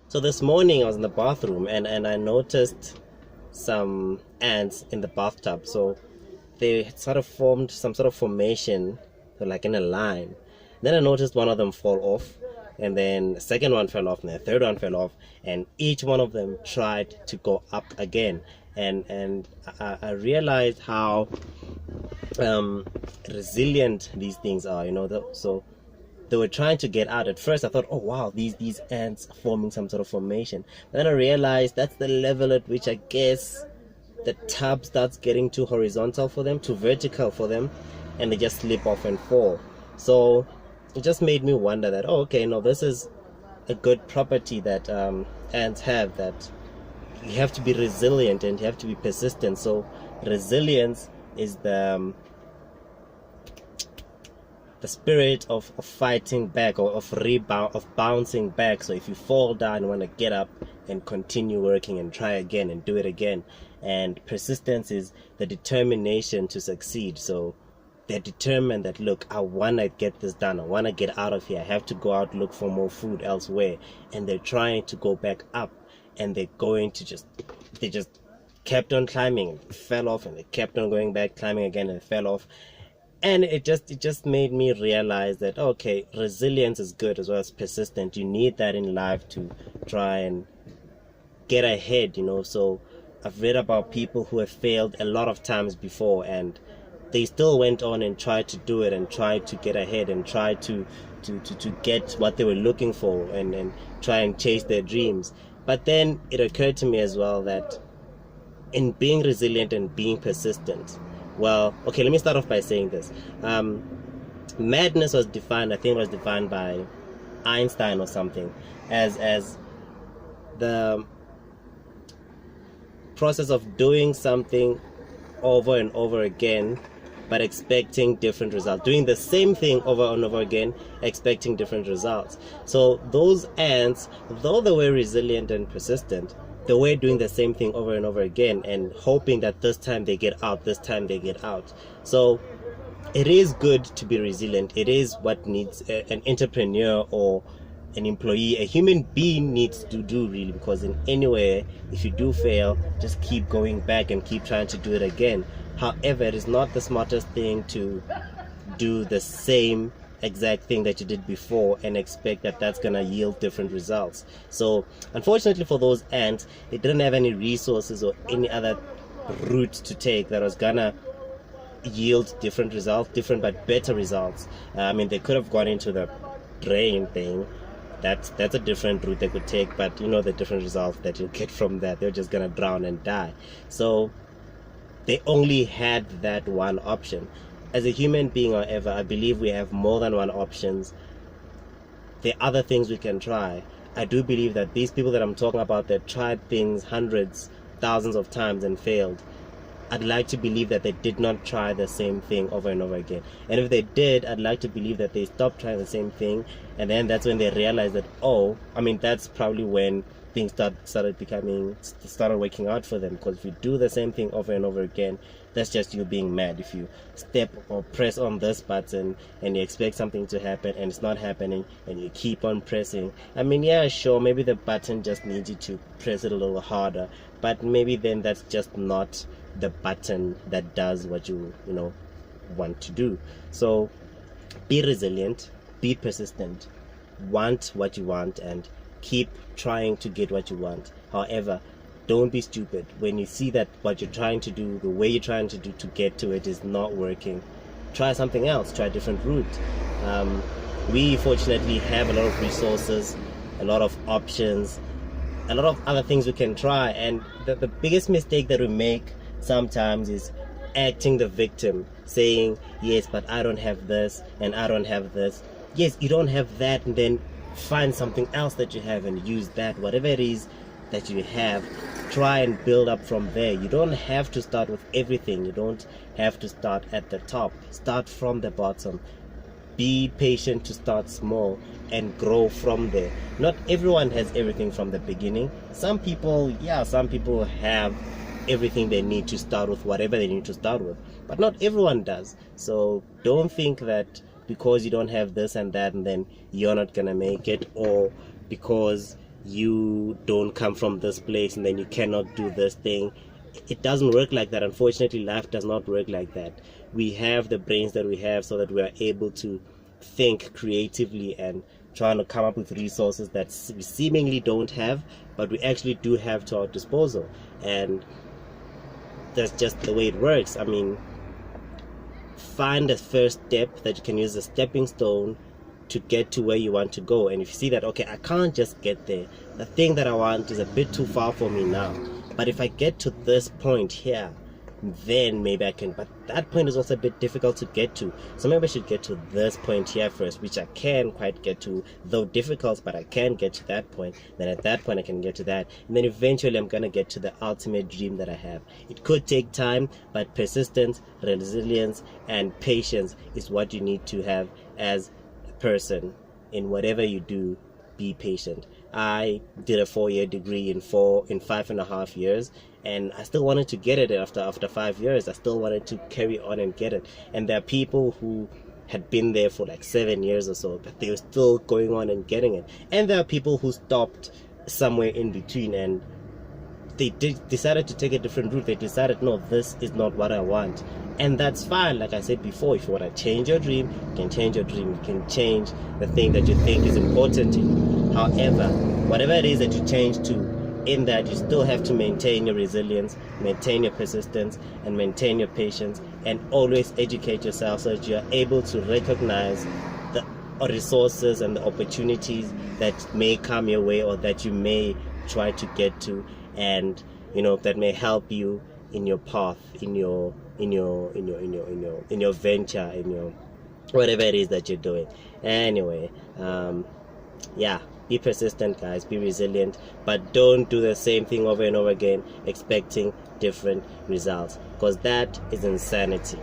So this morning I was in the bathroom and I noticed some ants in the bathtub. So they sort of formed some sort of formation, like in a line. Then I noticed one of them fall off, and then the second one fell off, and the third one fell off, and each one of them tried to go up again. And I realized how resilient these things are, so they were trying to get out. At first I thought, oh wow, these ants are forming some sort of formation. But then I realized that's the level at which I guess the tub starts getting too horizontal for them, too vertical for them, and they just slip off and fall. So it just made me wonder that, oh okay, no, this is a good property that ants have, that you have to be resilient and you have to be persistent. So resilience is the spirit of fighting back, or of rebound, of bouncing back. So if you fall down, you want to get up and continue working and try again and do it again. And persistence is the determination to succeed. So they're determined that, look, I want to get this done, I want to get out of here, I have to go out, look for more food elsewhere. And they're trying to go back up, and they're going to they just kept on climbing, fell off, and they kept on going back, climbing again, and fell off. And it just made me realize that, okay, resilience is good as well as persistent. You need that in life to try and get ahead, So I've read about people who have failed a lot of times before, and they still went on and tried to do it and tried to get ahead and tried to get what they were looking for, and try and chase their dreams. But then it occurred to me as well that in being resilient and being persistent, well, okay, let me start off by saying this. Madness was defined, I think it was defined by Einstein or something, as the process of doing something over and over again, but expecting different results. Doing the same thing over and over again, expecting different results. So those ants, though they were resilient and persistent, they were doing the same thing over and over again and hoping that this time they get out, this time they get out. So it is good to be resilient. It is what needs an entrepreneur or an employee, a human being needs to do, really, because in anywhere, if you do fail, just keep going back and keep trying to do it again. However, it is not the smartest thing to do the same exact thing that you did before and expect that that's gonna yield different results. So unfortunately for those ants, they didn't have any resources or any other route to take that was gonna yield different results, different but better results. I mean, they could have gone into the drain thing. That's a different route they could take, but the different results that you get from that, they're just gonna drown and die. So they only had that one option. As a human being, however, I believe we have more than one options. There are other things we can try. I do believe that these people that I'm talking about, that tried things hundreds, thousands of times and failed, I'd like to believe that they did not try the same thing over and over again. And if they did, I'd like to believe that they stopped trying the same thing, and then that's when they realized that, that's probably when things started working out for them. Because if you do the same thing over and over again, that's just you being mad. If you step or press on this button and you expect something to happen and it's not happening, and you keep on pressing, yeah, sure, maybe the button just needs you to press it a little harder, but maybe then that's just not the button that does what you want to do. So be resilient, be persistent, want what you want, and keep trying to get what you want. However, don't be stupid. When you see that what you're trying to do, the way you're trying to do to get to it is not working, try something else, try a different route. We fortunately have a lot of resources, a lot of options, a lot of other things we can try. And the biggest mistake that we make sometimes is acting the victim, saying, yes, but I don't have this and I don't have this. Yes, you don't have that, and then find something else that you have and use that. Whatever it is that you have, try and build up from there. You don't have to start with everything. You don't have to start at the top. Start from the bottom. Be patient to start small and grow from there. Not everyone has everything from the beginning. Some people have everything they need to start with, whatever they need to start with, but not everyone does. So don't think that because you don't have this and that, and then you're not gonna make it, or because you don't come from this place and then you cannot do this thing. It doesn't work like that. Unfortunately, life does not work like that. We have the brains that we have so that we are able to think creatively and trying to come up with resources that we seemingly don't have, but we actually do have to our disposal. And that's just the way it works. I mean, find a first step that you can use as a stepping stone to get to where you want to go. And if you see that, okay, I can't just get there, the thing that I want is a bit too far for me now, but if I get to this point here, then maybe I can. But that point is also a bit difficult to get to, so maybe I should get to this point here first, which I can quite get to, though difficult, but I can get to that point. Then at that point I can get to that, and then eventually I'm gonna get to the ultimate dream that I have. It could take time, but persistence, resilience, and patience is what you need to have as a person. In whatever you do, be patient. I did a 4-year degree in 5.5 years, and I still wanted to get it after 5 years. I still wanted to carry on and get it. And there are people who had been there for like 7 years or so, but they were still going on and getting it. And there are people who stopped somewhere in between, and they decided to take a different route. They decided, no, this is not what I want. And that's fine. Like I said before, if you want to change your dream, you can change your dream. You can change the thing that you think is important to you. However, whatever it is that you change to, in that you still have to maintain your resilience, maintain your persistence, and maintain your patience, and always educate yourself so that you are able to recognize the resources and the opportunities that may come your way, or that you may try to get to, and that may help you in your path, in your venture, in your whatever it is that you're doing. Anyway, be persistent, guys, be resilient, but don't do the same thing over and over again expecting different results, because that is insanity.